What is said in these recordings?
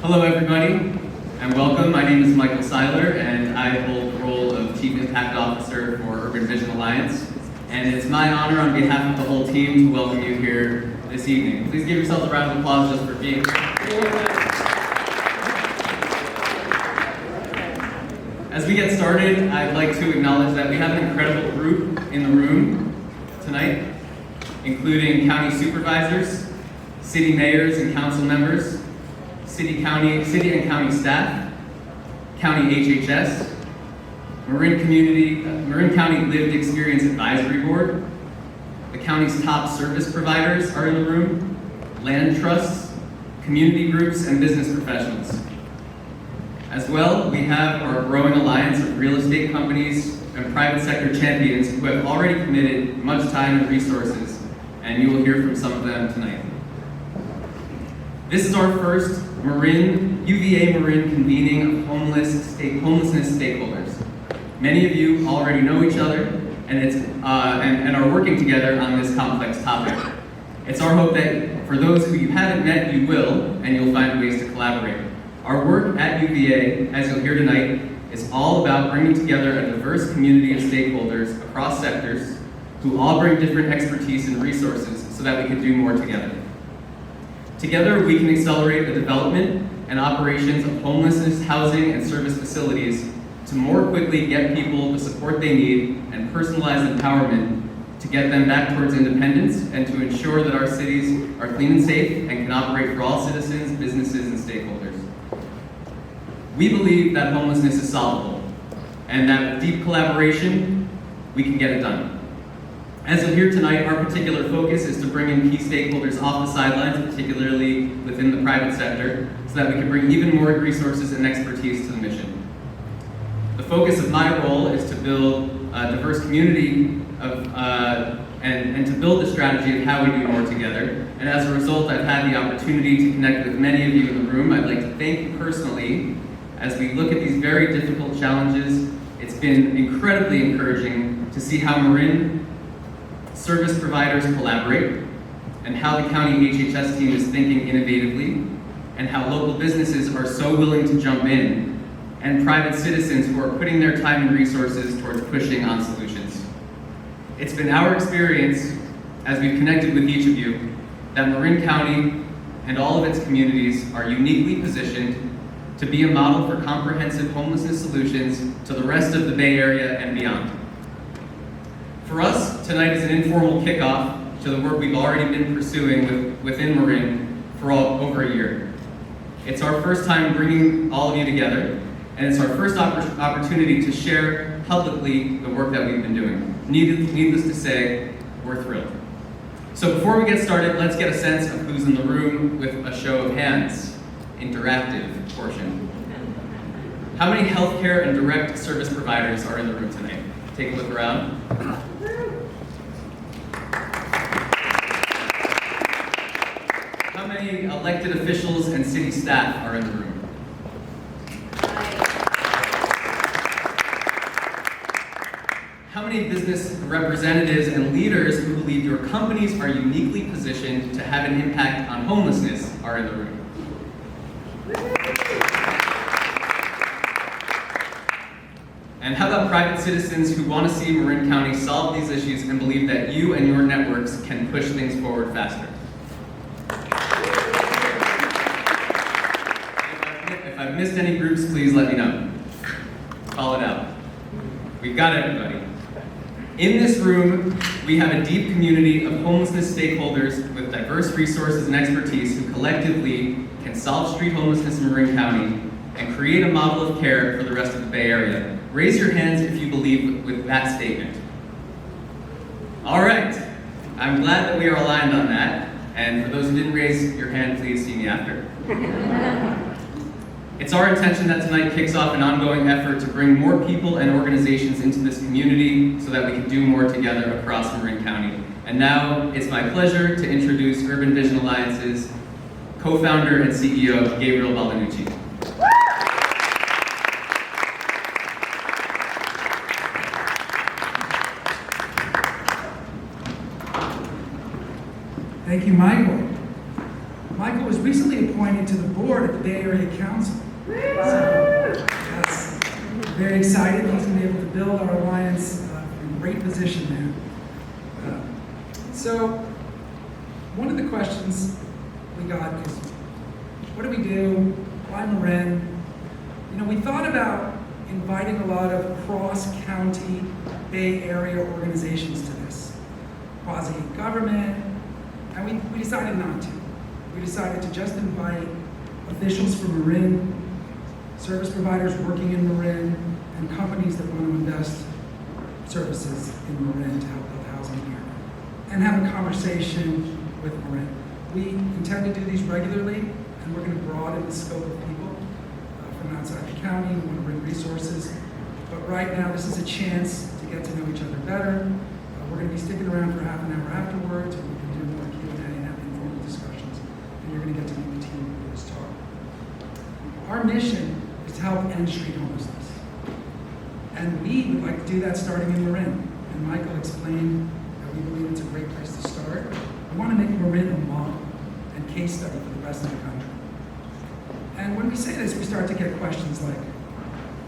Hello everybody, and welcome. My name is Michael Seiler, and I hold the role of Chief Impact Officer for Urban Vision Alliance. And it's my honor on behalf of the whole team to welcome you here this evening. Please give yourselves a round of applause just for being here. As we get started, I'd like to acknowledge that we have an incredible group in the room tonight, including county supervisors, city mayors and council members, city and county staff, county HHS, Marin County Lived Experience Advisory Board. The county's top service providers are in the room, land trusts, community groups, and business professionals. As well, we have our growing alliance of real estate companies and private sector champions who have already committed much time and resources, and you will hear from some of them tonight. This is our first UVA Marin convening of homelessness stakeholders. Many of you already know each other and are working together on this complex topic. It's our hope that for those who you haven't met, you will, and you'll find ways to collaborate. Our work at UVA, as you'll hear tonight, is all about bringing together a diverse community of stakeholders across sectors who all bring different expertise and resources so that we can do more together. Together, we can accelerate the development and operations of homelessness, housing, and service facilities to more quickly get people the support they need and personalized empowerment to get them back towards independence and to ensure that our cities are clean and safe and can operate for all citizens, businesses, and stakeholders. We believe that homelessness is solvable and that with deep collaboration, we can get it done. As you'll hear tonight, our particular focus is to bring in key stakeholders off the sidelines, particularly within the private sector, so that we can bring even more resources and expertise to the mission. The focus of my role is to build a diverse community and to build the strategy of how we do more together. And as a result, I've had the opportunity to connect with many of you in the room. I'd like to thank you personally. As we look at these very difficult challenges, it's been incredibly encouraging to see how Marin service providers collaborate, and how the county HHS team is thinking innovatively, and how local businesses are so willing to jump in, and private citizens who are putting their time and resources towards pushing on solutions. It's been our experience, as we've connected with each of you, that Marin County and all of its communities are uniquely positioned to be a model for comprehensive homelessness solutions to the rest of the Bay Area and beyond. For us, tonight is an informal kickoff to the work we've already been pursuing within Marin for over a year. It's our first time bringing all of you together, and it's our first opportunity to share publicly the work that we've been doing. Needless to say, we're thrilled. So before we get started, let's get a sense of who's in the room with a show of hands, interactive portion. How many healthcare and direct service providers are in the room tonight? Take a look around. How many elected officials and city staff are in the room? How many business representatives and leaders who believe your companies are uniquely positioned to have an impact on homelessness are in the room? And how about private citizens who want to see Marin County solve these issues and believe that you and your networks can push things forward faster? If I've missed any groups, please let me know. Call it out. We've got everybody. In this room, we have a deep community of homelessness stakeholders with diverse resources and expertise who collectively can solve street homelessness in Marin County and create a model of care for the rest of the Bay Area. Raise your hands if you believe with that statement. All right, I'm glad that we are aligned on that. And for those who didn't raise your hand, please see me after. It's our intention that tonight kicks off an ongoing effort to bring more people and organizations into this community so that we can do more together across Marin County. And now it's my pleasure to introduce Urban Vision Alliance's co-founder and CEO, Gabriel Baldanucci. Thank you, Michael. Michael has recently appointed to the board of the Bay Area Council. So, yes, very excited. He's going to be able to build our alliance in a great position now. So, one of the questions we got is, what do we do? Why Marin? You know, we thought about inviting a lot of cross-county Bay Area organizations to this, quasi-government, and we decided not to. We decided to just invite officials from Marin, service providers working in Marin, and companies that want to invest services in Marin to help build housing here, and have a conversation with Marin. We intend to do these regularly, and we're going to broaden the scope of people from outside the county. We want to bring resources, but right now this is a chance to get to know each other better. We're going to be sticking around for half an hour afterwards, and we can do more Q&A and have informal discussions, and you're going to get to meet the team for this talk. Our mission is to help end street homelessness, and we would like to do that starting in Marin. And Michael explained that we believe it's a great place to start. We want to make Marin a model and case study for the rest of the country. And when we say this, we start to get questions like,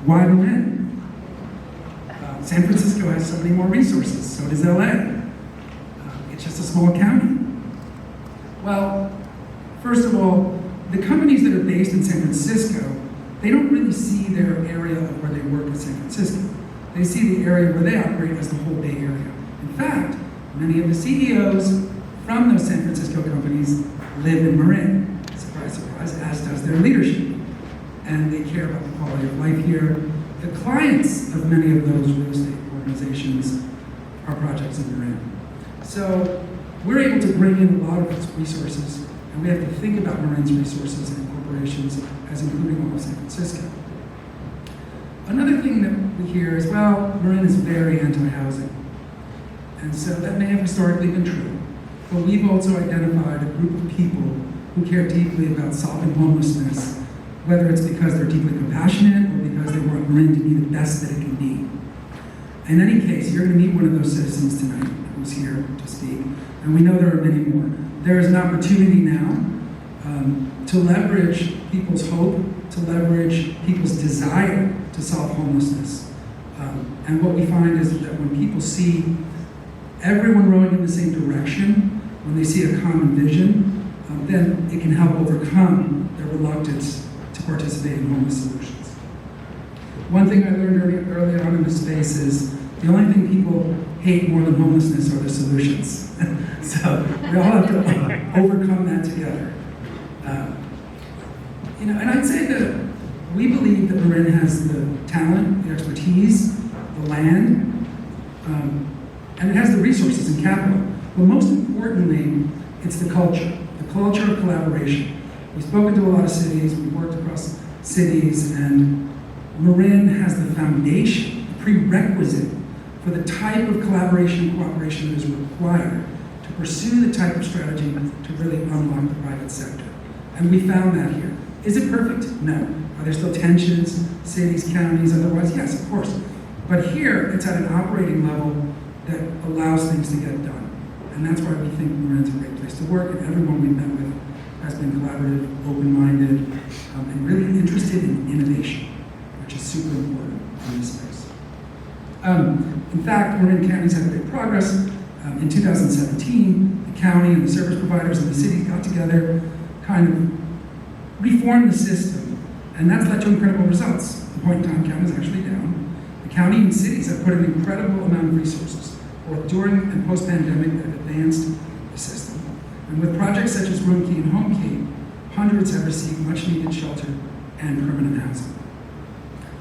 why Marin? San Francisco has so many more resources, so does LA. It's just a small county. Well, first of all, the companies that are based in San Francisco, they don't really see their area of where they work as San Francisco. They see the area where they operate as the whole Bay Area. In fact, many of the CEOs from those San Francisco companies live in Marin. Surprise, surprise, as does their leadership. And they care about the quality of life here. The clients of many of those real estate organizations are projects in Marin. So we're able to bring in a lot of resources, and we have to think about Marin's resources and corporations as including all of San Francisco. Another thing that we hear is, well, Marin is very anti-housing. And so that may have historically been true, but we've also identified a group of people who care deeply about solving homelessness, whether it's because they're deeply compassionate or because they want Marin to be the best that it can be. In any case, you're going to meet one of those citizens tonight who's here to speak, and we know there are many more. There is an opportunity now to leverage people's hope, to leverage people's desire to solve homelessness. And what we find is that when people see everyone rowing in the same direction, when they see a common vision, then it can help overcome their reluctance to participate in homeless solutions. One thing I learned early on in this space is the only thing people hate more than homelessness are the solutions. So we all have to overcome that together. And I'd say that we believe that Marin has the talent, the expertise, the land, and it has the resources and capital. But most importantly, it's the culture of collaboration. We've spoken to a lot of cities, we've worked across cities, and Marin has the foundation, the prerequisite for the type of collaboration and cooperation that is required to pursue the type of strategy to really unlock the private sector. And we found that here. Is it perfect? No. Are there still tensions, cities, counties, otherwise? Yes, of course. But here, it's at an operating level that allows things to get done. And that's why we think Marin's a great place to work, and everyone we've met with has been collaborative, open-minded, and really interested in innovation, which is super important in this space. In fact, Marin County's had great progress. In 2017, the county and the service providers and the city got together, kind of reformed the system, and that's led to incredible results. The point-in-time count is actually down. The county and cities have put an incredible amount of resources, both during and post-pandemic, that have advanced the system. And with projects such as Room Key and Home Key, hundreds have received much-needed shelter and permanent housing.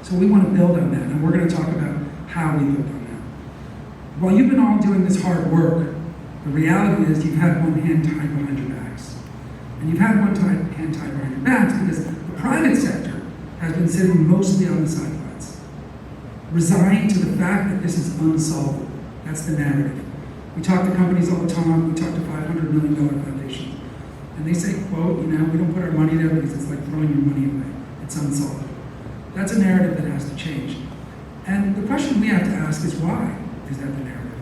So we want to build on that, and we're going to talk about how we build on that. While you've been all doing this hard work, the reality is you've had one hand tied behind your backs. And you've had one hand tied behind your backs because the private sector has been sitting mostly on the sidelines, resigned to the fact that this is unsolvable. That's the narrative. We talk to companies all the time. We talk to $500 million foundations. And they say, quote, we don't put our money there because it's like throwing your money away. It's unsolvable. That's a narrative that has to change. And the question we have to ask is, why is that the narrative?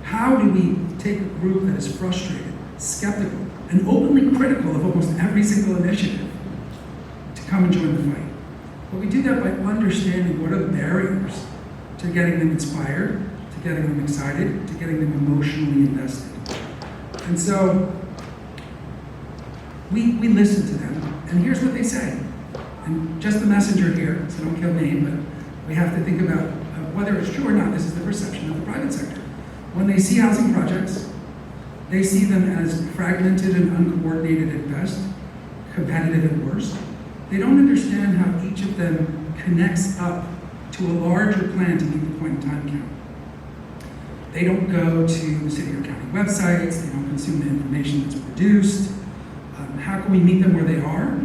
How do we take a group that is frustrated, skeptical, and openly critical of almost every single initiative, to come and join the fight. But we do that by understanding what are the barriers to getting them inspired, to getting them excited, to getting them emotionally invested. And so we listen to them, and here's what they say. And just the messenger here, so don't kill me, but we have to think about whether it's true or not. This is the perception of the private sector. When they see housing projects, they see them as fragmented and uncoordinated at best, competitive at worst. They don't understand how each of them connects up to a larger plan to meet the point in time count. They don't go to the city or county websites, they don't consume the information that's produced. How can we meet them where they are?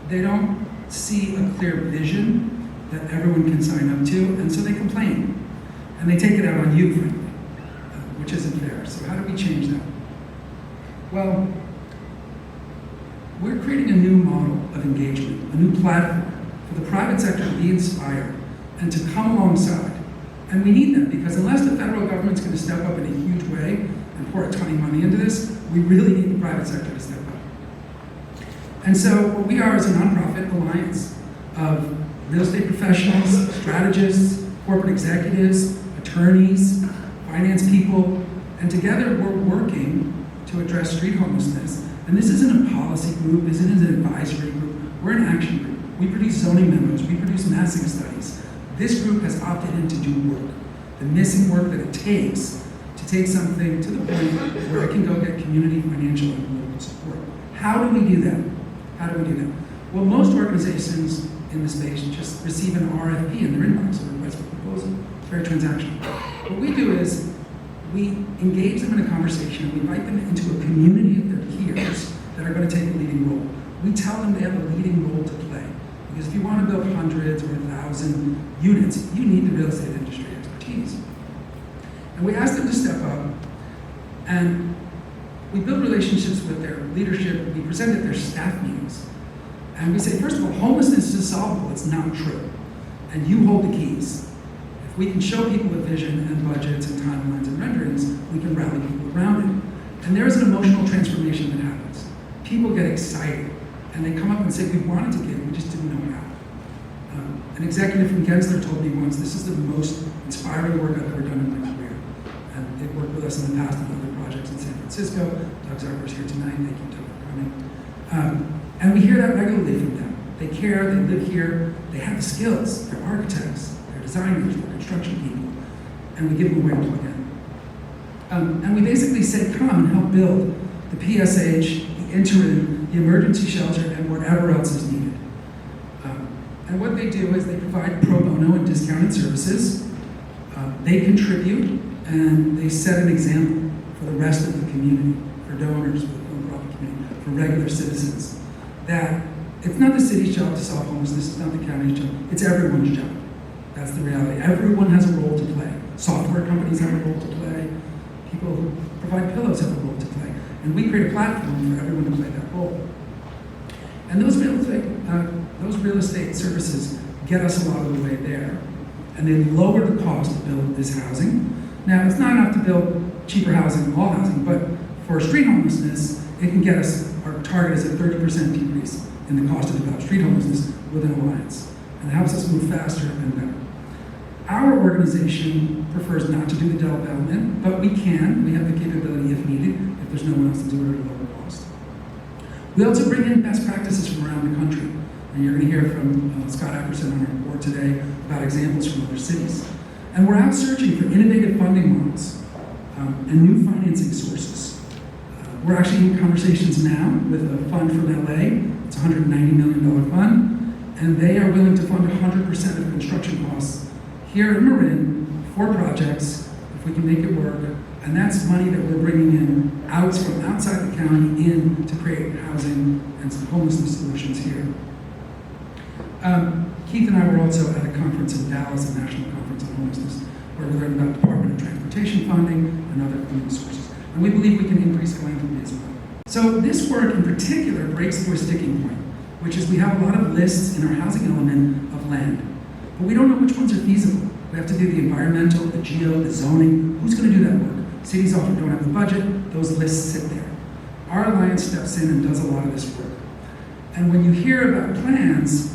They don't see a clear vision that everyone can sign up to, and so they complain. And they take it out on you, frankly, which isn't fair. So how do we change that? Well, we're creating a new model of engagement, a new platform for the private sector to be inspired and to come alongside. And we need them, because unless the federal government's going to step up in a huge way and pour a ton of money into this, we really need the private sector to step up. And so what we are is a nonprofit alliance of real estate professionals, strategists, corporate executives, attorneys, finance people, and together we're working to address street homelessness. And this isn't a policy group, this isn't an advisory group, we're an action group. We produce zoning memos, we produce massing studies. This group has opted in to do work, the missing work that it takes to take something to the point where it can go get community, financial, and local support. How do we do that? How do we do that? Well, most organizations in the space just receive an RFP in their inbox, a request for proposal. It's very transactional. What we do is we engage them in a conversation, we invite them into a community of their peers that are going to take a leading role. We tell them they have a leading role to play. Because if you want to build hundreds or 1,000 units, you need the real estate industry expertise. And we ask them to step up, and we build relationships with their leadership. We present at their staff meetings. And we say, first of all, homelessness is solvable. It's not true. And you hold the keys. If we can show people a vision and budgets and timelines and renderings, we can rally people around it. And there's an emotional transformation that happens. People get excited, and they come up and say, we wanted to give, we just didn't know how. An executive from Gensler told me once, this is the most inspiring work I've ever done in my career. And they've worked with us in the past on other projects in San Francisco. Doug Zarker's here tonight. Thank you, Doug, for coming. And we hear that regularly from them. They care, they live here, they have the skills. They're architects, they're designers, they're construction people. And we give them a way to plug in. And we basically say, come and help build the PSH, the interim, the emergency shelter, and whatever else is needed. And what they do is they provide pro bono and discounted services. They contribute, and they set an example for the rest of the community, for donors, for the philanthropic community, for regular citizens, that it's not the city's job to solve homelessness, it's not the county's job, it's everyone's job. That's the reality. Everyone has a role to play. Software companies have a role to play. People who provide pillows have a role to play. And we create a platform for everyone to play that role. And those real estate services get us a lot of the way there. And they lower the cost to build this housing. Now, it's not enough to build cheaper housing, all housing, but for street homelessness, it can get us, our target is a 30% decrease in the cost to develop street homelessness with an alliance. And it helps us move faster and better. Our organization prefers not to do the development, but we can. We have the capability if needed, if there's no one else to do it at a lower cost. We also bring in best practices from around the country. And you're going to hear from Scott Ackerson on our board today about examples from other cities. And we're out searching for innovative funding models and new financing sources. We're actually in conversations now with a fund from LA. It's a $190 million fund. And they are willing to fund 100% of construction costs here in Marin for projects, if we can make it work. And that's money that we're bringing in from outside the county in to create housing and some homelessness solutions here. Keith and I were also at a conference in Dallas, a national conference on homelessness, where we learned about Department of Transportation funding and other funding sources. And we believe we can increase philanthropy as well. So this work in particular breaks through a sticking point, which is we have a lot of lists in our housing element of land, but we don't know which ones are feasible. We have to do the environmental, the geo, the zoning. Who's going to do that work? Cities often don't have the budget. Those lists sit there. our alliance steps in and does a lot of this work. And when you hear about plans,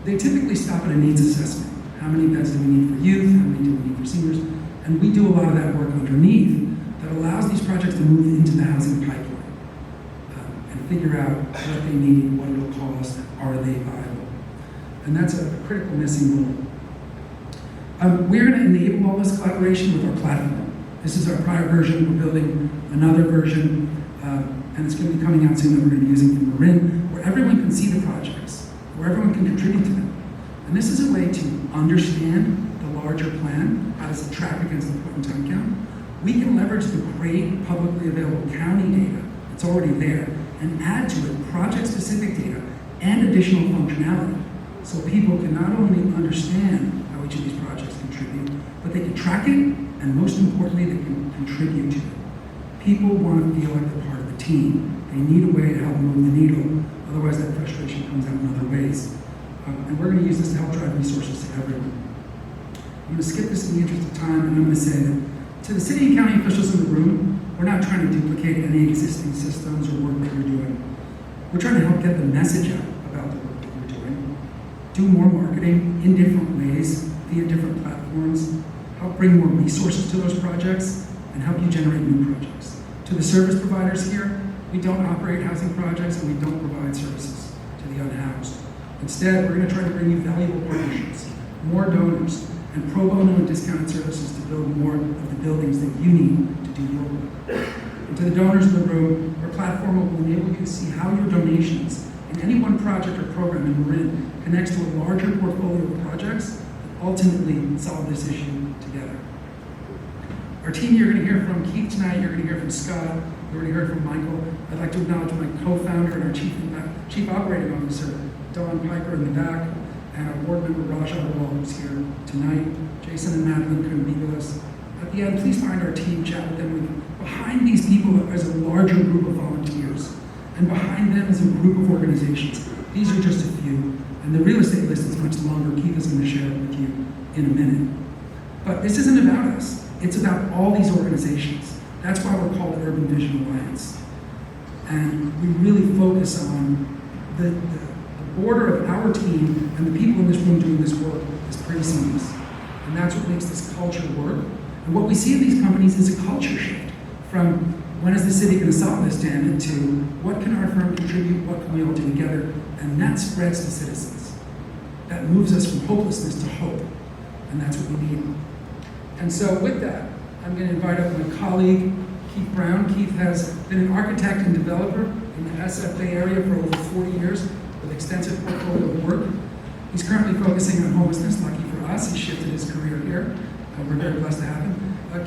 they typically stop at a needs assessment. How many beds do we need for youth? How many do we need for seniors? And we do a lot of that work underneath that allows these projects to move into the housing pipeline and figure out what they need, what it'll cost, are they viable? And that's a critical missing role. We're going to enable all this collaboration with our platform. This is our prior version. We're building another version, and it's going to be coming out soon that we're going to be using from Marin, where everyone can see the projects, where everyone can contribute to them. And this is a way to understand the larger plan. How does it track against the point-in-time count? We can leverage the great publicly available county data that's already there and add to it project-specific data and additional functionality, so people can not only understand how each of these projects contribute, but they can track it, and most importantly, they can contribute to it. People want to feel like they're part of the team. They need a way to help move the needle, otherwise that frustration comes out in other ways. And we're going to use this to help drive resources to everyone. I'm going to skip this in the interest of time, and I'm going to say that to the city and county officials in the room, we're not trying to duplicate any existing systems or work that you're doing. We're trying to help get the message out about the work that you're doing. Do more marketing in different ways, via different platforms, help bring more resources to those projects, and help you generate new projects. To the service providers here, we don't operate housing projects and we don't provide services to the unhoused. Instead, we're going to try to bring you valuable partnerships, more donors, and pro bono and discounted services to build more of the buildings that you need to do your work. And to the donors in the room, our platform will enable you to see how your donations in any one project or program in Marin connects to a larger portfolio of projects that ultimately solve this issue together. Our team you're going to hear from Keith tonight, you're going to hear from Scott, you already heard from Michael. I'd like to acknowledge my co-founder and our chief operating officer, Don Piper in the back, and our board member, Raj Agarwal, who's here tonight. Jason and Madeline couldn't be with us. At the end, please find our team, chat with them. Behind these people is a larger group of volunteers, and behind them is a group of organizations. These are just a few, and the real estate list is much longer. Keith is going to share it with you in a minute. But this isn't about us. It's about all these organizations. That's why we're called Urban Vision Alliance. And we really focus on the border of our team and the people in this room doing this work is pretty seamless. And that's what makes this culture work. And what we see in these companies is a culture shift from when is the city going to solve this, damn it, to what can our firm contribute, what can we all do together, and that spreads to citizens. That moves us from hopelessness to hope, and that's what we need. And so with that, I'm going to invite up my colleague, Keith Brown. Keith has been an architect and developer in the SF Bay area for over 40 years with extensive portfolio of work. He's currently focusing on homelessness. Lucky for us, he shifted his career here. We're very blessed to have him.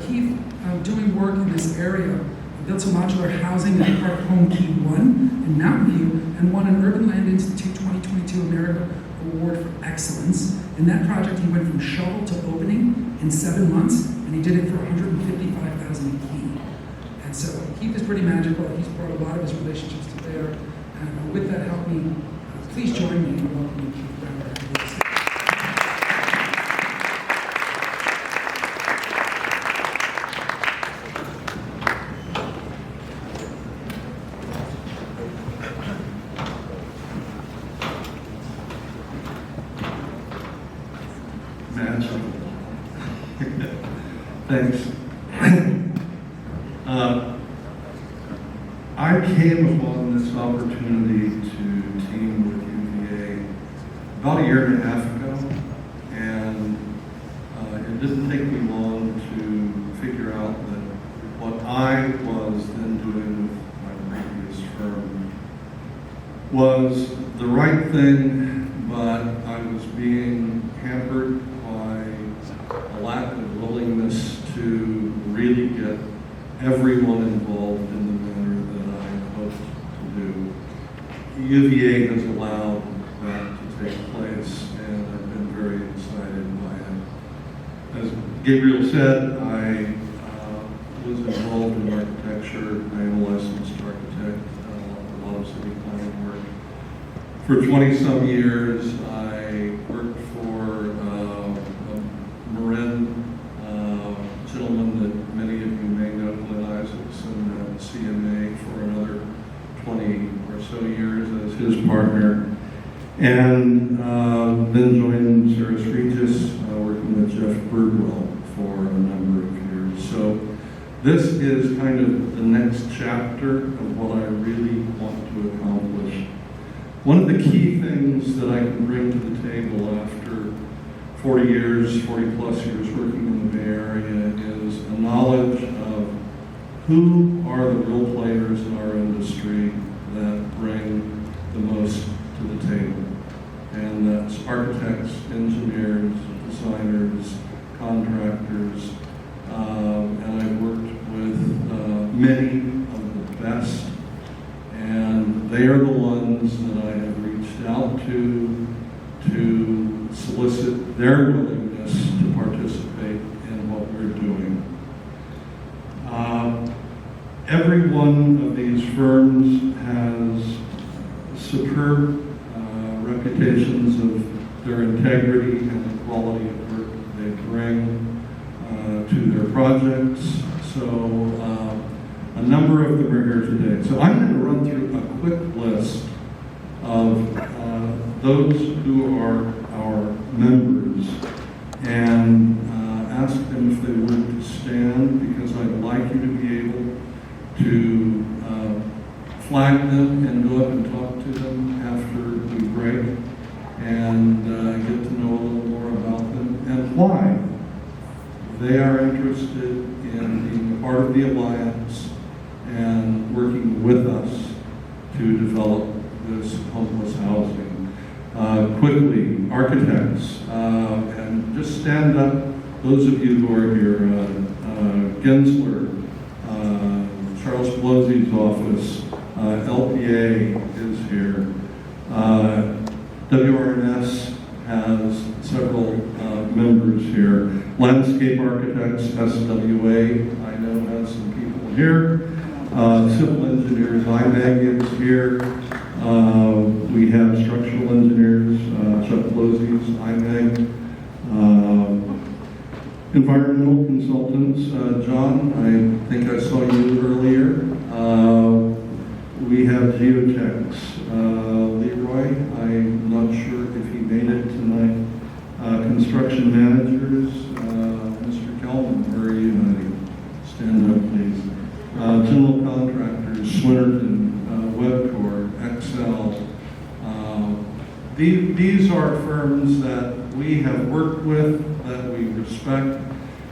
Keith, doing work in this area, built some modular housing as part of Home Key 1 in Mountain View, and won an Urban Land Institute 2022 America Award for Excellence. In that project, he went from shovel to opening in 7 months, and he did it for $155,000 a key. And so Keith is pretty magical. He's brought a lot of his relationships to bear. And with that, help me, please join me in welcoming Keith Brown. Thanks. I came upon this opportunity to team with UVA about a year and a half ago, and it didn't take me long to figure out that what I was then doing with my previous firm was the right thing, but I was being hampered by a lack of willingness to really get everyone involved in the manner that I hoped to do. UVA has allowed that to take place, and I've been very excited by it. As Gabriel said, I was involved in architecture. I am a licensed architect, a lot of city planning work. For 20-some years, I worked for a Marin gentleman that many of you may know, Glenn Isaacson at CMA, for another partner. And then joined Ceres Regis, working with Jeff Birdwell for a number of years. So this is kind of the next chapter of what I really want to accomplish. One of the key things that I can bring to the table after 40 plus years working in the Bay Area is a knowledge of who are the real players in our industry that bring the most to the table. And that's architects, engineers, designers, contractors, and I've worked with many of the best, and they are the ones that I have reached out to solicit their willingness to participate in what we're doing. Every one of these firms has superb reputations of their integrity and the quality of work they bring to their projects. So a number of them are here today. So I'm going to run through a quick list of those who are our members and ask them if they would stand, because I'd like you to be able to flag them and go up and talk to them after we break and get to know a little more about them and why they are interested in being a part of the Alliance and working with us to develop this homeless housing. Quickly, architects, and just stand up, those of you who are here, Gensler, Charles Pelosi's office, LPA is here. WRNS has several members here. Landscape Architects, SWA, I know has some people here. Civil Engineers, IMAG is here. We have Structural Engineers, Chuck Pelosi's IMAG. Environmental Consultants, John, I think I saw you earlier. We have Geotechs. Leroy, I'm not sure if he made it tonight. Construction Managers, Mr. Kelman, where are you, honey? Stand up, please. General Contractors, Swinnerton, Webcor, Excel. These are firms that we have worked with, that we respect,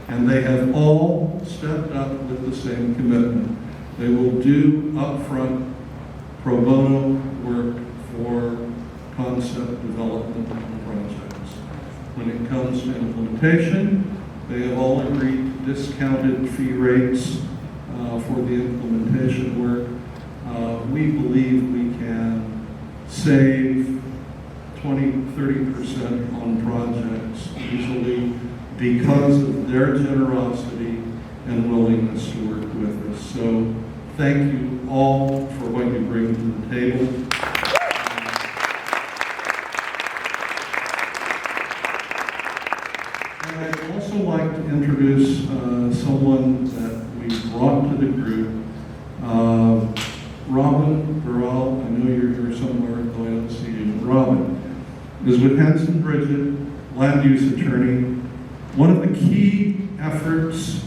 and they have all stepped up with the same commitment. They will do upfront pro bono work for concept development projects. When it comes to implementation, they have all agreed to discounted fee rates for the implementation work. We believe we can save 20-30% on projects easily because of their generosity and willingness to work with us. So thank you all for what you bring to the table. And I'd also like to introduce someone that we brought to the group. Robin Burrell, I know you're here somewhere, though I don't see you. Robin is with Hanson Bridget, land use attorney. One of the key efforts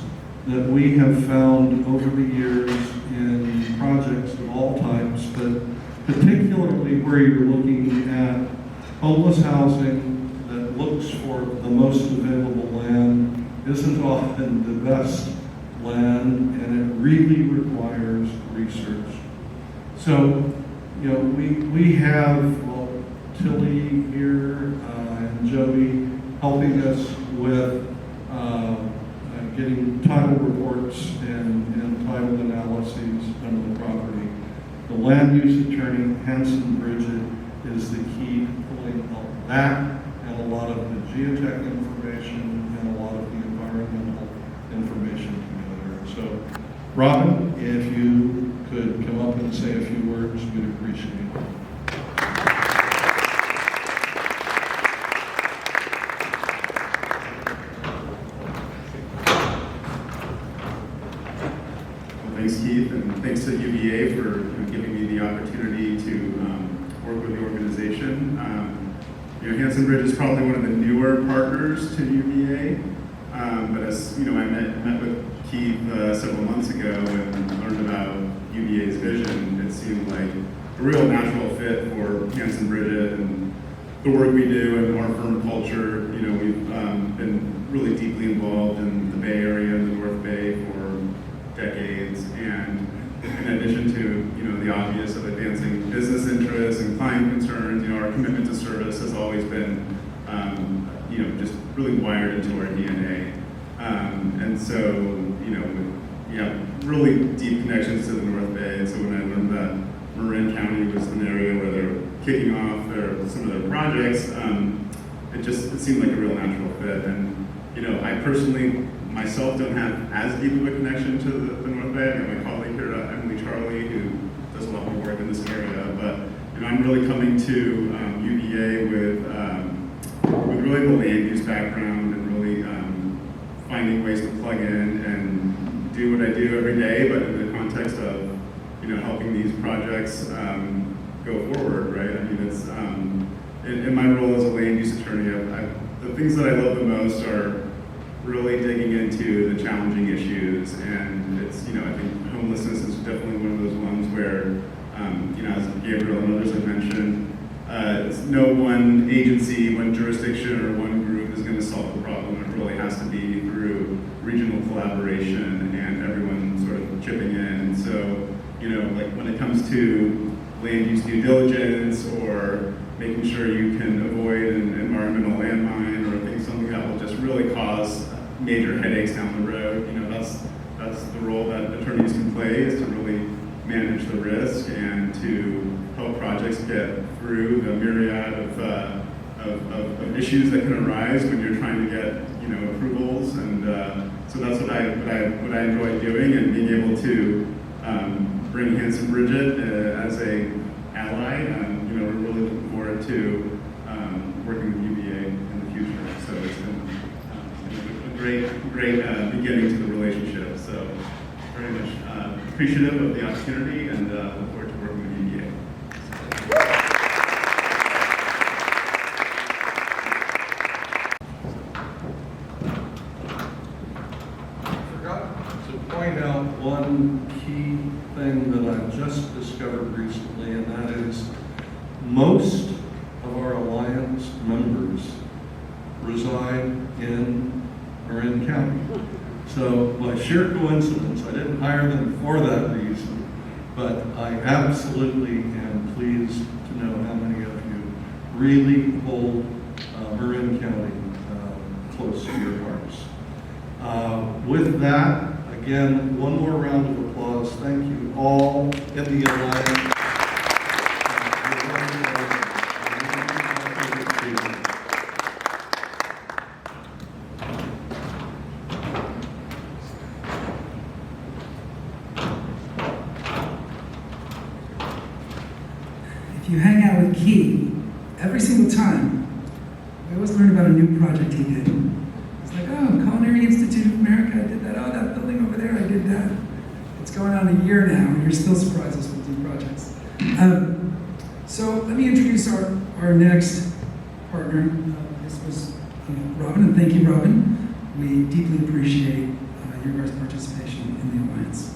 that we have found over the years in projects of all types, but particularly where you're looking at homeless housing that looks for the most available land, isn't often the best land, and it really requires research. So, you know, we have Tilly here and Joey helping us with getting title reports and title analyses on the property. The land use attorney, Hanson Bridget, is the key to pulling all that and a lot of the geotech information and a lot of the environmental information together. So, Robin, if you could come up and say a few words, we'd appreciate it. Thanks, Keith, and thanks to UVA for giving me the opportunity to work with the Hanson Bridge is probably one of the newer partners to UVA, but as I met with Keith several months ago and learned about UVA's vision, it seemed like a real natural fit for Hanson Bridget and the work we do and our firm culture. We've been really deeply involved in the Bay Area and the North Bay for decades, and in addition to the obvious of advancing business interests and client concerns, our commitment to service has always been just really wired into our DNA. And so we have really deep connections to the North Bay. And so when I learned that Marin County was an area where they're kicking off some of their projects, it seemed like a real natural fit. And I personally myself don't have as deep of a connection to the North Bay. I got my colleague here, Emily Charlie, who does a lot more work in this area. But I'm really coming to UVA with really the land use background and really finding ways to plug in and do what I do every day, but in the context of helping these projects go forward, right? It's in my role as a land use attorney, the things that I love the most are really digging into the challenging issues, and it's I think homelessness is definitely one of those ones where as Gabriel and others have mentioned, it's no one agency, one jurisdiction, or one group is going to solve the problem. It really has to be through regional collaboration and everyone sort of chipping in. And so like when it comes to land use due diligence or making sure you can avoid an environmental landmine or something that will just really cause major headaches down the road, that's the role that attorneys can play, is to really manage the risk and to help projects get through the myriad of issues that can arise when you're trying to get approvals. And so that's what I enjoy doing, and being able to bring Hanson Bridget as a ally. We're really looking forward to working with UVA in the future. So it's been a great beginning to the relationship. So very much appreciative of the opportunity, and look forward to working with UVA. To point out one key thing that I've just discovered recently, and that is most of our Alliance members reside in Marin County. So by sheer coincidence, I didn't hire them for that reason, but I absolutely am pleased to know how many of you really hold Marin County close to your hearts. With that, again, one more round of applause. Thank you all in the Alliance. If you hang out with Keith, every single time, we always learn about a new project he did. It's like, oh, Culinary Institute of America, I did that. Oh, that building over there, I did that. It's going on a year now, and you're still surprised us with new projects. So let me introduce our next partner. This was Robin, and thank you, Robin. We deeply appreciate your guys' participation in the Alliance.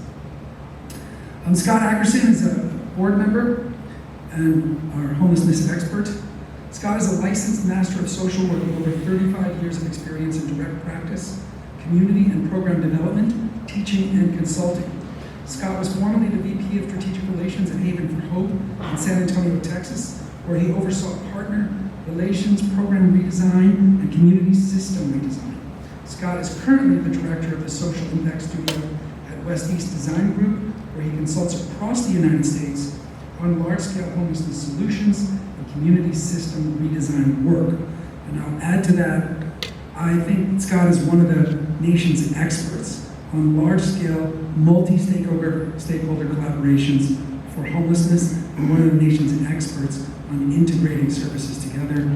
Scott Ackerson is a board member and our homelessness expert. Scott is a licensed master of social work with over 35 years of experience in direct practice, community and program development, teaching, and consulting. Scott was formerly the VP of Strategic Relations at Haven for Hope in San Antonio, Texas, where he oversaw partner relations, program redesign, and community system redesign. Scott is currently the director of the Social Impact Studio at West East Design Group, where he consults across the United States on large-scale homelessness solutions and community system redesign work. And I'll add to that, I think Scott is one of the nation's experts on large-scale, multi-stakeholder collaborations for homelessness, and one of the nation's experts on integrating services together.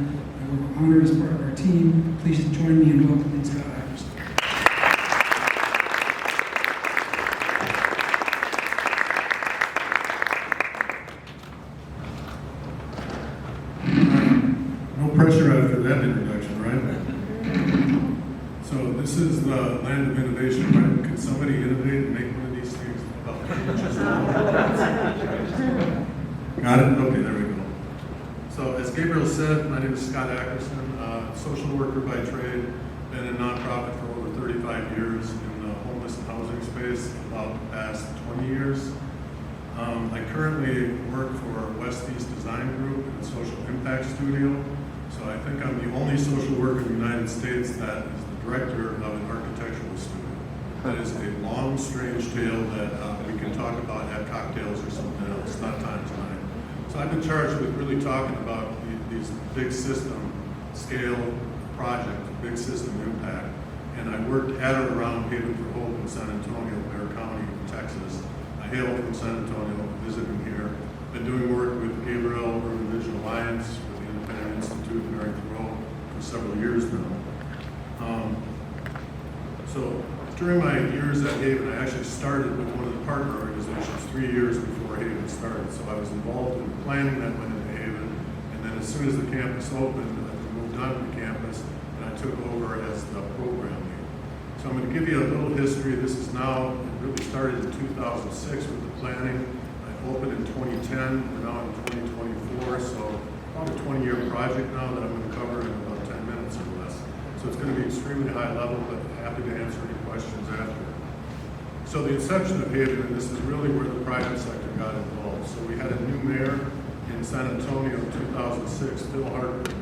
We're honored as part of our team. Please join me in welcoming Scott Ackerson. pressure after that introduction, right? So this is the land of innovation, right? Can somebody innovate and make one of these things about 10 inches long? Got it? Okay, there we go. So as Gabriel said, my name is Scott Ackerson, social worker by trade, been in nonprofit for over 35 years in the homeless and housing space, about the past 20 years. I currently work for West East Design Group in a social impact studio. So I think I'm the only social worker in the United States that is the director of an architectural studio. That is a long, strange tale that we can talk about at cocktails or something else. It's not time tonight. So I've been charged with really talking about these big system scale projects, big system impact. And I worked at or around Haven for Hope in San Antonio, Marin County, Texas. I hail from San Antonio, visiting here. Been doing work with Gabriel Urban Vision Alliance, with the Independent Institute, Mary Thoreau, for several years now. So during my years at Haven, I actually started with one of the partner organizations 3 years before Haven started. So I was involved in the planning that went into Haven, and then as soon as the campus opened, I moved on to the campus, and I took over as the program lead. So I'm going to give you a little history. This is now, it really started in 2006 with the planning. I opened in 2010, we're now in 2024, so about a 20-year project now that I'm going to cover in about 10 minutes or less. So it's going to be extremely high level, but happy to answer any questions after. So the inception of Haven, and this is really where the private sector got involved. So we had a new mayor in San Antonio in 2006, Phil Hartberger.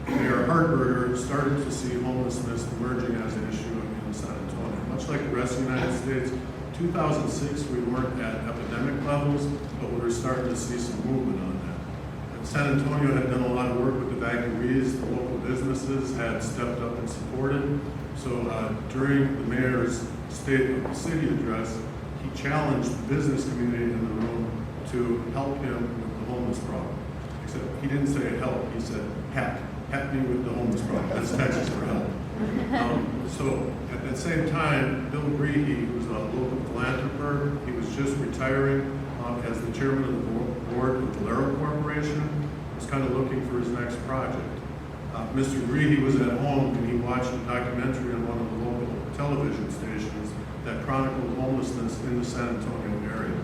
Mayor Hartberger started to see homelessness emerging as an issue in San Antonio. Much like the rest of the United States, 2006 we weren't at epidemic levels, but we were starting to see some movement on that. And San Antonio had done a lot of work with the vagabonds, the local businesses had stepped up and supported. So during the mayor's State of the City address, he challenged the business community in the room to help him with the homeless problem. Except he didn't say help, he said help me with the homeless problem. That's Texas for help. So at that same time, Bill Greehey, who was a local philanthropist, he was just retiring as the chairman of the board of the Valero Corporation, was kind of looking for his next project. Mr. Greehey was at home and he watched a documentary on one of the local television stations that chronicled homelessness in the San Antonio area.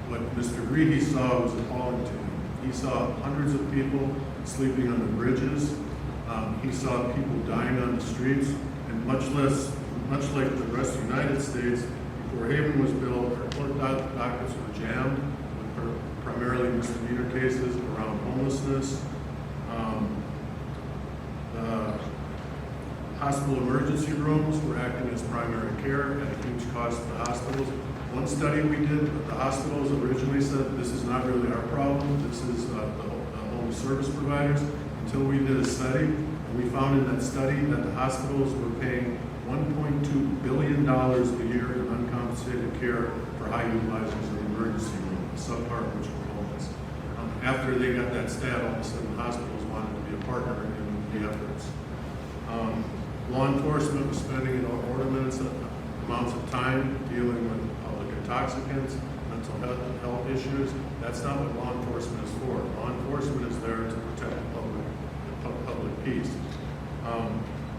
What Mr. Greehey saw was appalling to him. He saw hundreds of people sleeping on the bridges. He saw people dying on the streets, and much like the rest of the United States, before Haven was built, our court dockets were jammed with primarily misdemeanor cases around homelessness. The hospital emergency rooms were acting as primary care at a huge cost to the hospitals. One study we did, the hospitals originally said this is not really our problem, this is the home service providers, until we did a study, and we found in that study that the hospitals were paying $1.2 billion a year in uncompensated care for high utilizers of the emergency room, the subpart which were homeless. After they got that stat, all of a sudden the hospitals wanted to be a partner in the efforts. Law enforcement was spending inordinate amounts of time dealing with public intoxicants, mental health issues. That's not what law enforcement is for. Law enforcement is there to protect the public peace.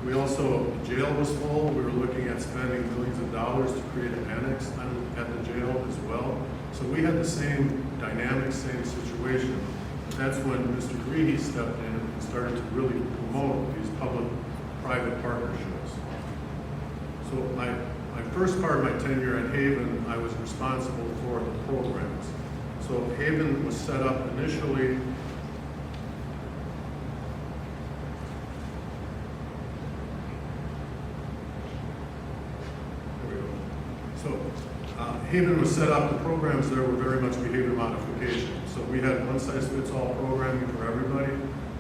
We also, the jail was full. We were looking at spending millions of dollars to create an annex at the jail as well. So we had the same dynamic, same situation. That's when Mr. Greehey stepped in and started to really promote these public-private partnerships. So my first part of my tenure at Haven, I was responsible for the programs. So Haven was set up initially Haven was set up, the programs there were very much behavior modification. So we had one-size-fits-all programming for everybody.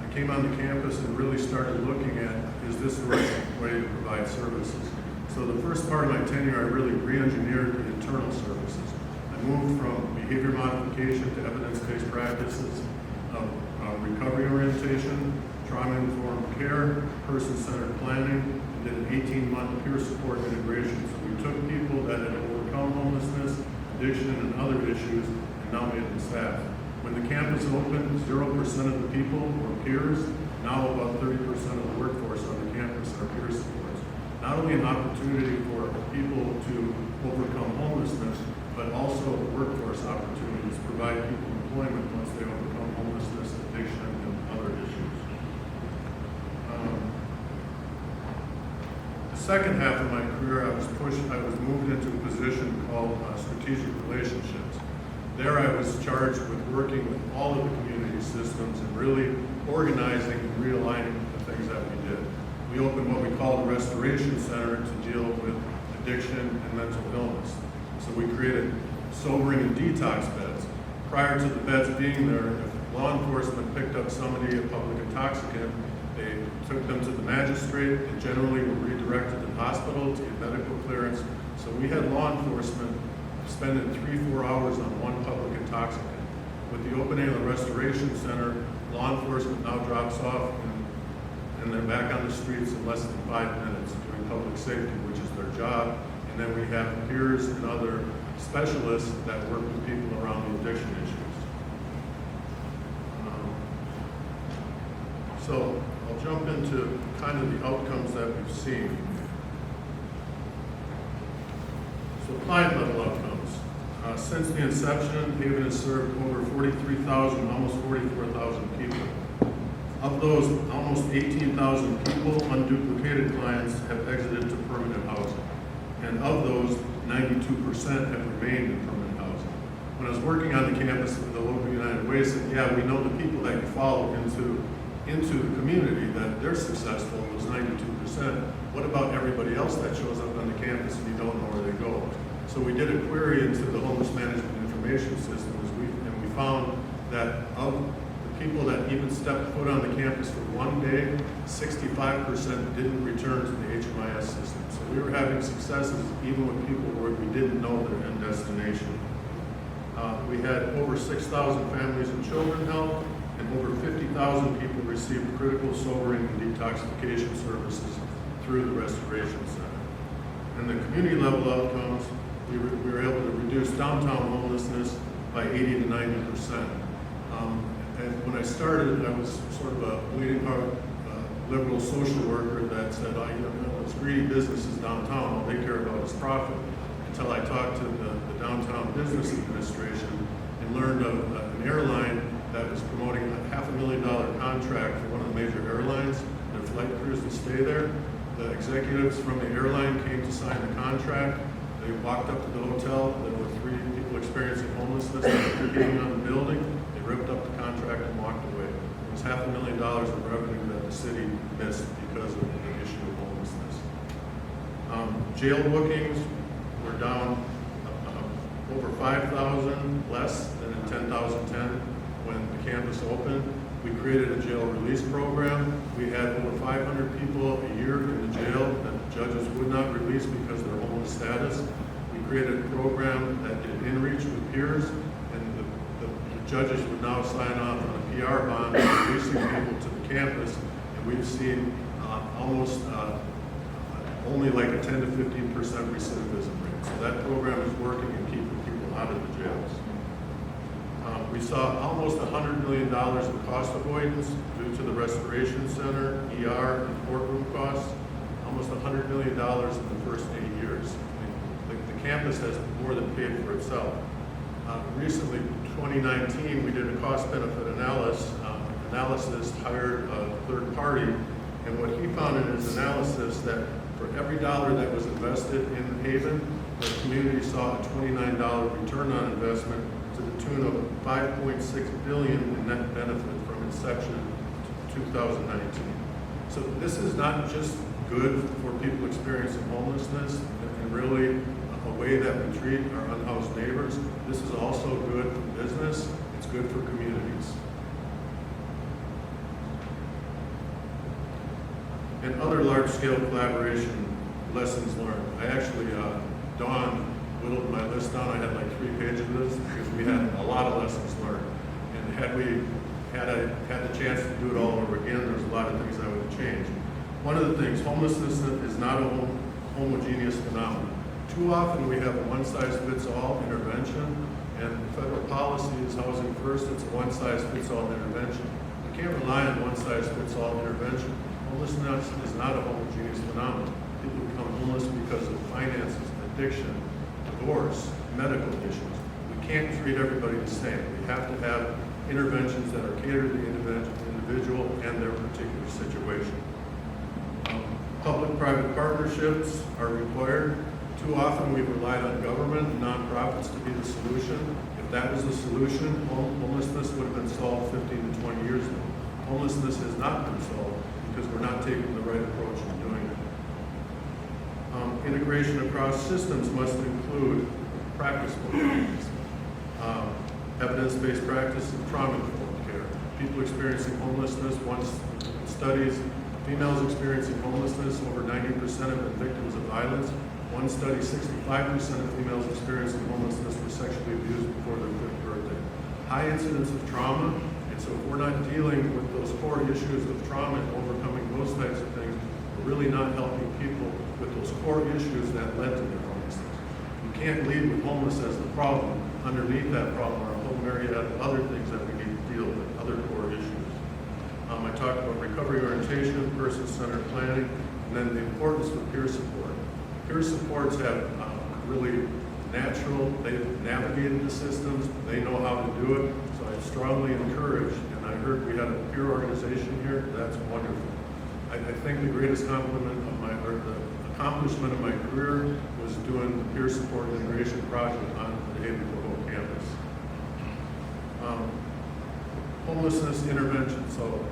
I came on the campus and really started looking at, is this the right way to provide services? So the first part of my tenure, I really re-engineered the internal services. I moved from behavior modification to evidence-based practices of recovery orientation, trauma-informed care, person-centered planning, and did an 18-month peer support integration. So we took people that had overcome homelessness, addiction, and other issues, and now made them staff. When the campus opened, 0% of the people were peers. Now about 30% of the workforce on the campus are peer supports. Not only an opportunity for people to overcome homelessness, but also workforce opportunities, provide people employment once they overcome homelessness, addiction, and other issues. The second half of my career, I was moved into a position called strategic relationships. There I was charged with working with all of the community systems and really organizing and realigning the things that we did. We opened what we call the Restoration Center to deal with addiction and mental illness. So we created sobering and detox beds. Prior to the beds being there, if law enforcement picked up somebody, a public intoxicant, they took them to the magistrate and generally were redirected to the hospital to get medical clearance. So we had law enforcement spending 3-4 hours on one public intoxicant. With the opening of the Restoration Center, law enforcement now drops off and they're back on the streets in less than 5 minutes doing public safety, which is their job. And then we have peers and other specialists that work with people around the addiction issues. So I'll jump into kind of the outcomes that we've seen. So client level outcomes. Since the inception, Haven has served over 43,000, almost 44,000 people. Of those, almost 18,000 people, unduplicated clients, have exited to permanent housing. And of those, 92% have remained in permanent housing. When I was working on the campus of the local United Way, I said, yeah, we know the people that you follow into the community, that they're successful, those 92%. What about everybody else that shows up on the campus and you don't know where they go? So we did a query into the homeless management information system, and we found that of the people that even stepped foot on the campus for one day, 65% didn't return to the HMIS system. So we were having successes even with people where we didn't know their end destination. We had over 6,000 families and children helped, and over 50,000 people received critical sobering and detoxification services through the Restoration Center. And the community level outcomes, we were able to reduce downtown homelessness by 80 to 90%. And when I started, I was sort of a bleeding heart liberal social worker that said, those greedy businesses downtown, all they care about is profit. Until I talked to the Downtown Business Administration and learned of an airline that was promoting a $500,000 contract for one of the major airlines, their flight crews to stay there. The executives from the airline came to sign the contract. They walked up to the hotel. There were 3 people experiencing homelessness that were being on the building. They ripped up the contract and walked away. It was $500,000 of revenue that the city missed because of the issue of homelessness. Jail bookings were down over 5,000, less than in 2010 when the campus opened. We created a jail release program. We had over 500 people a year in the jail that the judges would not release because of their homeless status. We created a program that did in-reach with peers, and the judges would now sign off on a PR bond releasing people to the campus, and we've seen almost only like a 10 to 15% recidivism rate. So that program is working and keeping people out of the jails. We saw almost $100 million of cost avoidance due to the Restoration Center, ER, and courtroom costs. Almost $100 million in the first 8 years. The campus has more than paid for itself. Recently, 2019, we did a cost-benefit analysis, hired a third party, and what he found in his analysis that for every dollar that was invested in Haven, the community saw a $29 return on investment to the tune of $5.6 billion in net benefit from inception to 2019. So this is not just good for people experiencing homelessness and really a way that we treat our unhoused neighbors. This is also good for business. It's good for communities. And other large-scale collaboration lessons learned. I actually, Dawn whittled my list down. I had like 3 pages of this because we had a lot of lessons learned. And had we had the chance to do it all over again, there's a lot of things I would have changed. One of the things, homelessness is not a homogeneous phenomenon. Too often we have a one-size-fits-all intervention And federal policy is housing first. It's a one-size-fits-all intervention. We can't rely on one-size-fits-all intervention. Homelessness is not a homogeneous phenomenon. People become homeless because of finances, addiction, divorce, medical issues. We can't treat everybody the same. We have to have interventions that are catered to the individual and their particular situation. Public-private partnerships are required. Too often we've relied on government and nonprofits to be the solution. If that was the solution, homelessness would have been solved 15 to 20 years ago. Homelessness has not been solved because we're not taking the right approach in doing it. Integration across systems must include practice programs, evidence-based practice of trauma-informed care. People experiencing homelessness, once studies, females experiencing homelessness, over 90% have been victims of violence. One study, 65% of females experiencing homelessness were sexually abused before their 5th birthday. High incidence of trauma, and so if we're not dealing with those core issues of trauma and overcoming those types of things, we're really not helping people with those core issues that led to their homelessness. We can't lead with homeless as the problem. Underneath that problem are a whole myriad of other things that we need to deal with, other core issues. I talked about recovery orientation, person-centered planning, and then the importance of peer support. Peer supports have really natural, they've navigated the systems, they know how to do it, so I strongly encourage, and I heard we had a peer organization here, that's wonderful. I think the greatest compliment of the accomplishment of my career was doing the peer support integration project on the Haven campus. Homelessness intervention. So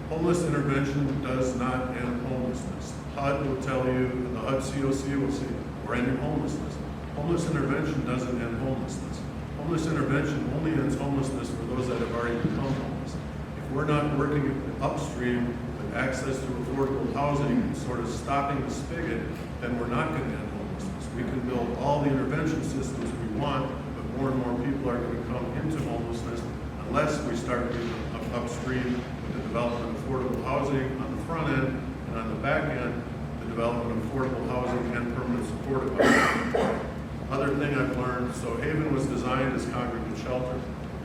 homeless intervention does not end homelessness. HUD will tell you, the HUD COC will say, we're ending homelessness. Homeless intervention doesn't end homelessness. Homeless intervention only ends homelessness for those that have already become homeless. If we're not working upstream with access to affordable housing and sort of stopping the spigot, then we're not going to end homelessness. We can build all the intervention systems we want, but more and more people are going to come into homelessness unless we start getting upstream with the development of affordable housing on the front end, and on the back end, the development of affordable housing and permanent supportive housing. Other thing I've learned, so Haven was designed as congregate shelter.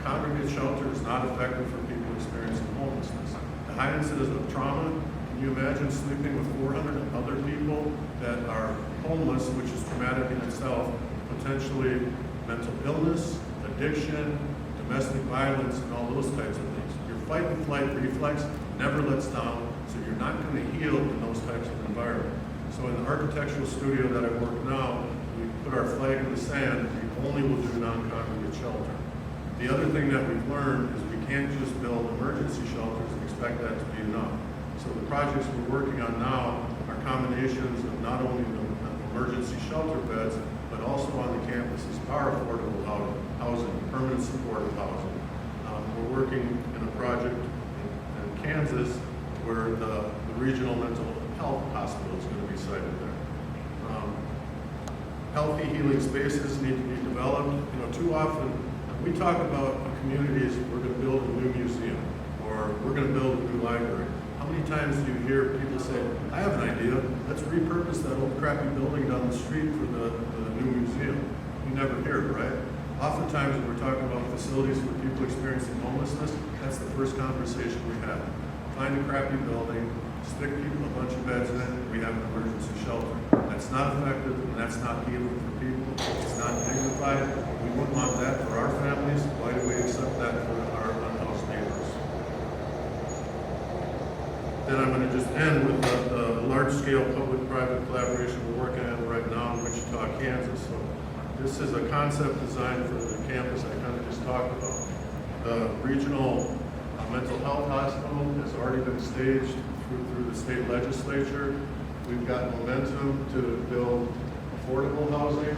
Congregate shelter is not effective for people experiencing homelessness. The high incidence of trauma, can you imagine sleeping with 400 other people that are homeless, which is traumatic in itself, potentially mental illness, addiction, domestic violence, and all those types of things. Your fight and flight reflex never lets down, so you're not going to heal in those types of environments. So in the architectural studio that I work now, we put our flag in the sand, we only will do non-congregate shelter. The other thing that we've learned is we can't just build emergency shelters and expect that to be enough. So the projects we're working on now are combinations of not only the emergency shelter beds, but also on the campuses are affordable housing, permanent supportive housing. We're working in a project in Kansas where the regional mental health hospital is going to be sited there. Healthy healing spaces need to be developed. You know, too often we talk about communities, we're going to build a new museum or we're going to build a new library. How many times do you hear people say, I have an idea, let's repurpose that old crappy building down the street for the new museum? You never hear it, right? Oftentimes when we're talking about facilities for people experiencing homelessness, that's the first conversation we have. Find a crappy building, stick people a bunch of beds in it, we have an emergency shelter. That's not effective and that's not healing for people. It's not dignified. We wouldn't want that for our families. Why do we accept that for our unhoused neighbors? Then I'm going to just end with the large-scale public-private collaboration we're working on right now in Wichita, Kansas. So this is a concept design for the campus I kind of just talked about. The regional mental health hospital has already been staged through the state legislature. We've got momentum to build affordable housing,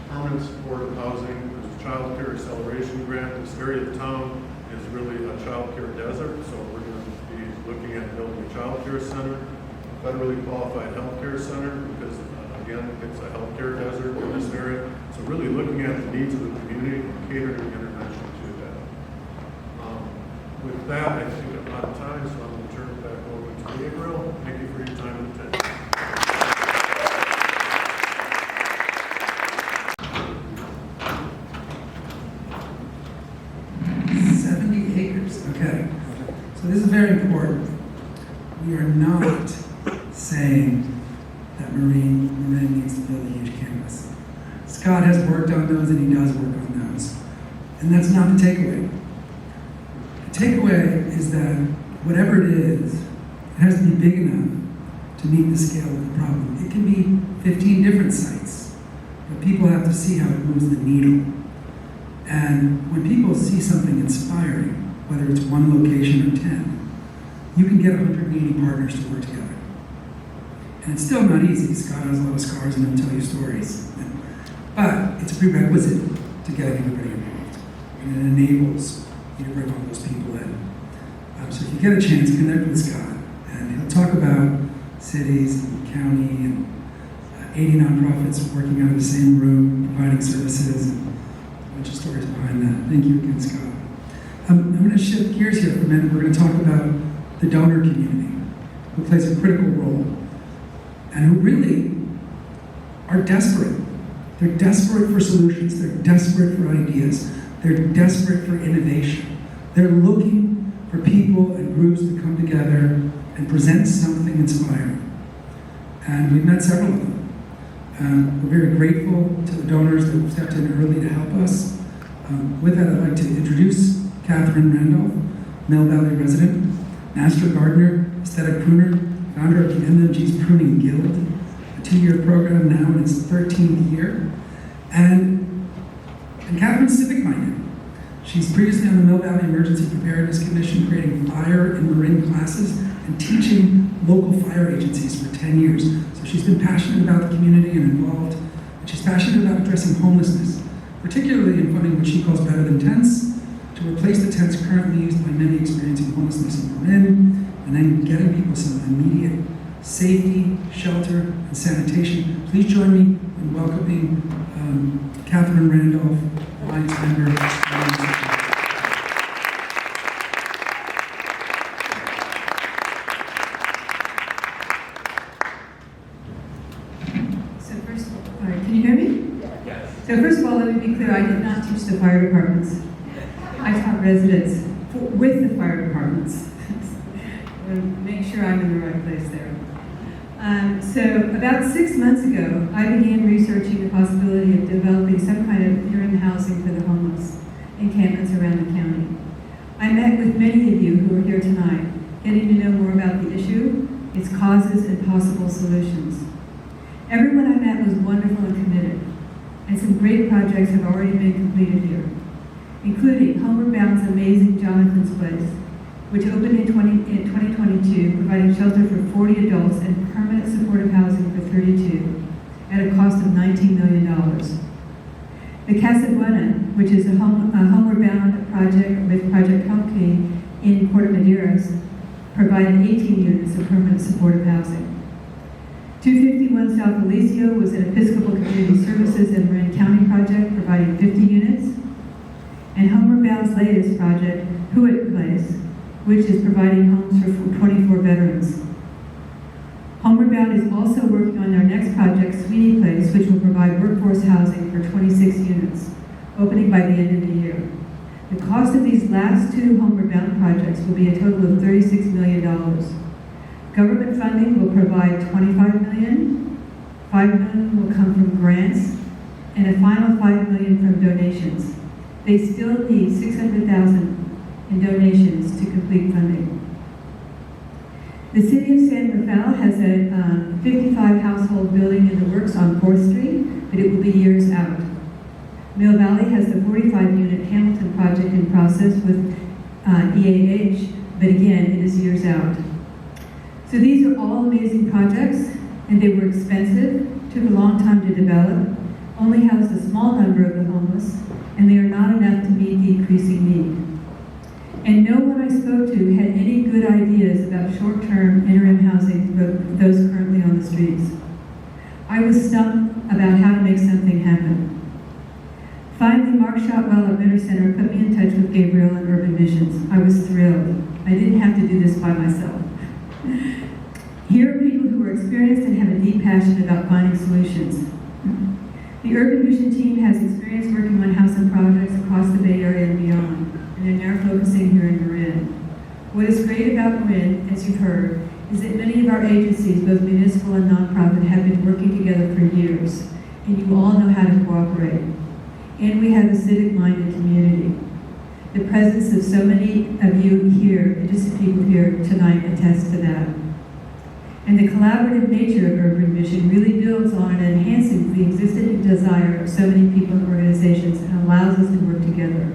permanent supportive housing. There's a child care acceleration grant. This area of town is really a child care desert, so we're going to be looking at building a child care center, a federally qualified health care center, because again, it's a health care desert in this area. So really looking at the needs of the community and catering intervention to that. With that, I think I'm out of time, so I'm going to turn it back over to Gabriel. Thank you for your time and attention. we are not saying that Marin needs to build a huge campus. Scott has worked on those, and he does work on those. And that's not the takeaway. The takeaway is that whatever it is, it has to be big enough to meet the scale of the problem. It can be 15 different sites, but people have to see how it moves the needle. And when people see something inspiring, whether it's one location or 10, you can get 180 partners to work together. And it's still not easy. Scott has a lot of scars and he'll tell you stories. But it's a prerequisite to getting everybody involved. And it enables you to bring all those people in. So if you get a chance, connect with Scott. And he'll talk about cities and county and 80 nonprofits working out of the same room, providing services, and a bunch of stories behind that. Thank you again, Scott. I'm going to shift gears here for a minute. We're going to talk about the donor community, who plays a critical role, and who really are desperate. They're desperate for solutions. They're desperate for ideas. They're desperate for innovation. They're looking for people and groups to come together and present something inspiring. And we've met several of them. We're very grateful to the donors that have stepped in early to help us. With that, I'd like to introduce Catherine Randolph, Mill Valley resident, master gardener, aesthetic pruner, founder of the MMG's Pruning Guild, a 2-year program now in its 13th year. And Catherine's civic-minded. She's previously on the Mill Valley Emergency Preparedness Commission, creating fire and Marin classes and teaching local fire agencies for 10 years. So she's been passionate about the community and involved. And she's passionate about addressing homelessness, particularly in funding what she calls Better Than Tents, to replace the tents currently used by many experiencing homelessness in Marin, and then getting people some immediate safety, shelter, and sanitation. Please join me in welcoming Catherine Randolph, Alliance member. Can you hear me? Yes. So first of all, let me be clear, I did not teach the fire departments. I taught residents with the fire departments. Make sure I'm in the right place there. So about 6 months ago, I began researching the possibility of developing some kind of interim housing for the homeless encampments around the county. I met with many of you who are here tonight, getting to know more about the issue, its causes, and possible solutions. Everyone I met was wonderful and committed, and some great projects have already been completed here, including Homeward Bound's amazing Jonathan's Place, which opened in 2022, providing shelter for 40 adults and permanent supportive housing for 32, at a cost of $19 million. The Casa Buena, which is a Homeward Bound project with Project Pumpkin in Puerto Madeiras, provided 18 units of permanent supportive housing. 251 South Alicio was an Episcopal Community Services and Marin County project providing 50 units. And Homeward Bound's latest project, Hewitt Place, which is providing homes for 24 veterans. Homeward Bound is also working on their next project, Sweeney Place, which will provide workforce housing for 26 units, opening by the end of the year. The cost of these last 2 Homeward Bound projects will be a total of $36 million. Government funding will provide $25 million, $5 million will come from grants, and a final $5 million from donations. They still need $600,000 in donations to complete funding. The City of San Rafael has a 55 household building in the works on 4th Street, but it will be years out. Mill Valley has the 45-unit Hamilton project in process with EAH, but again, it is years out. So these are all amazing projects, and they were expensive, took a long time to develop, only housed a small number of the homeless, and they are not enough to meet the increasing need. And no one I spoke to had any good ideas about short-term interim housing for those currently on the streets. I was stumped about how to make something happen. Finally, Mark Shotwell at Winter Center put me in touch with Gabriel and Urban Missions. I was thrilled. I didn't have to do this by myself. Here are people who are experienced and have a deep passion about finding solutions. The Urban Vision team has experience working on housing projects across the Bay Area and beyond, and they're now focusing here in Marin. What is great about Marin, as you've heard, is that many of our agencies, both municipal and nonprofit, have been working together for years, and you all know how to cooperate. And we have a civic-minded community. The presence of so many of you here, interested people here tonight, attests to that. And the collaborative nature of Urban Vision really builds on and enhances the existing desire of so many people and organizations and allows us to work together.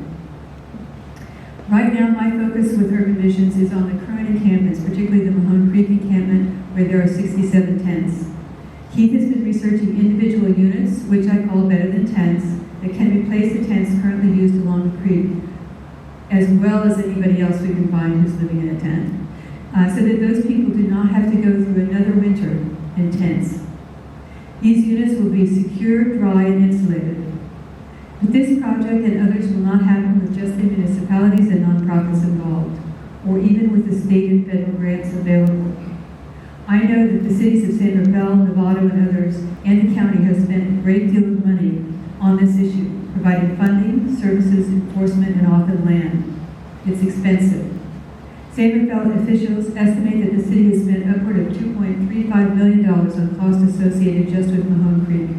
Right now, my focus with Urban Visions is on the current encampments, particularly the Mahone Creek encampment, where there are 67 tents. Keith has been researching individual units, which I call better than tents, that can replace the tents currently used along the creek, as well as anybody else we can find who's living in a tent, so that those people do not have to go through another winter in tents. These units will be secure, dry, and insulated. But this project and others will not happen with just the municipalities and nonprofits involved, or even with the state and federal grants available. I know that the cities of San Rafael, Novato, and others, and the county have spent a great deal of money on this issue, providing funding, services, enforcement, and often land. It's expensive. San Rafael officials estimate that the city has spent upward of $2.35 million on costs associated just with Mahone Creek.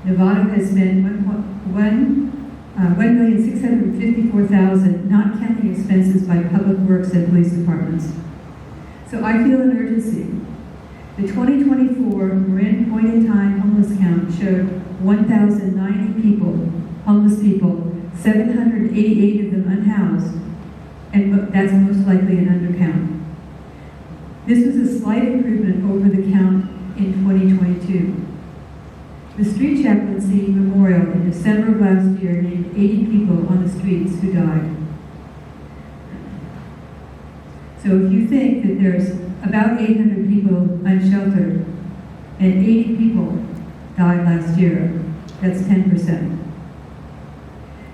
Novato has spent $1,654,000, not counting expenses by public works and police departments. So I feel an urgency. The 2024 Marin point-in-time homeless count showed 1,090 people, homeless people, 788 of them unhoused, and that's most likely an undercount. This was a slight improvement over the count in 2022. The Street Chaplaincy Memorial in December of last year named 80 people on the streets who died. So if you think that there's about 800 people unsheltered and 80 people died last year, that's 10%.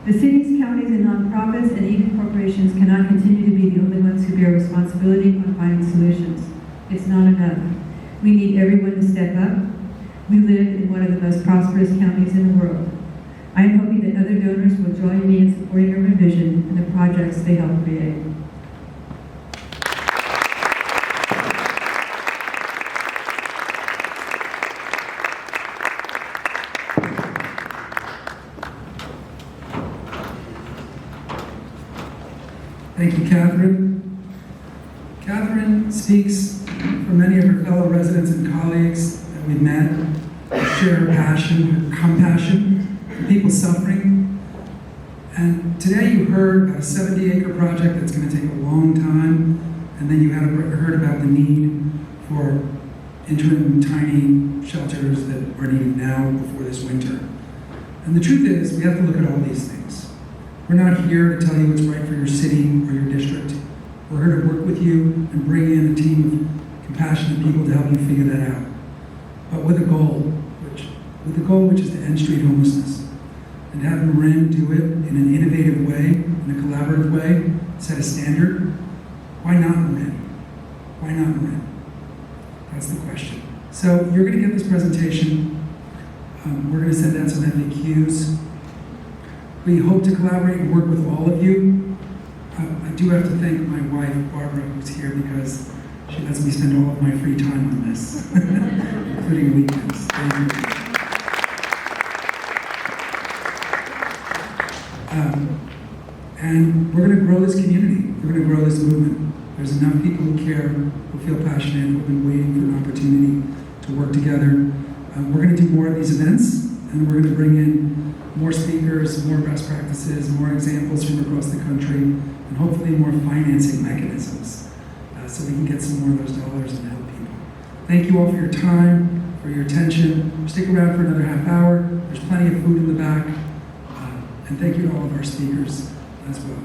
The cities, counties, and nonprofits, and even corporations cannot continue to be the only ones who bear responsibility on finding solutions. It's not enough. We need everyone to step up. We live in one of the most prosperous counties in the world. I am hoping that other donors will join me in supporting Urban Vision and the projects they help create. Thank you, Catherine. Catherine speaks for many of her fellow residents and colleagues that we've met, who share her passion, her compassion for people suffering. And today you heard about a 70-acre project that's going to take a long time, and then you heard about the need for interim tiny shelters that are needed now before this winter. And the truth is, we have to look at all these things. We're not here to tell you what's right for your city or your district. We're here to work with you and bring in a team of compassionate people to help you figure that out. But with a goal, which is to end street homelessness. And have Marin do it in an innovative way, in a collaborative way, set a standard. Why not Marin? Why not Marin? That's the question. So you're going to get this presentation. We're going to send out some FAQs. We hope to collaborate and work with all of you. I do have to thank my wife, Barbara, who's here because she lets me spend all of my free time on this, including weekends. Thank you. And we're going to grow this community. We're going to grow this movement. There's enough people who care, who feel passionate, who've been waiting for an opportunity to work together. We're going to do more of these events, and we're going to bring in more speakers, more best practices, more examples from across the country, and hopefully more financing mechanisms so we can get some more of those dollars and help people. Thank you all for your time, for your attention. Stick around for another half hour. There's plenty of food in the back. And thank you to all of our speakers as well.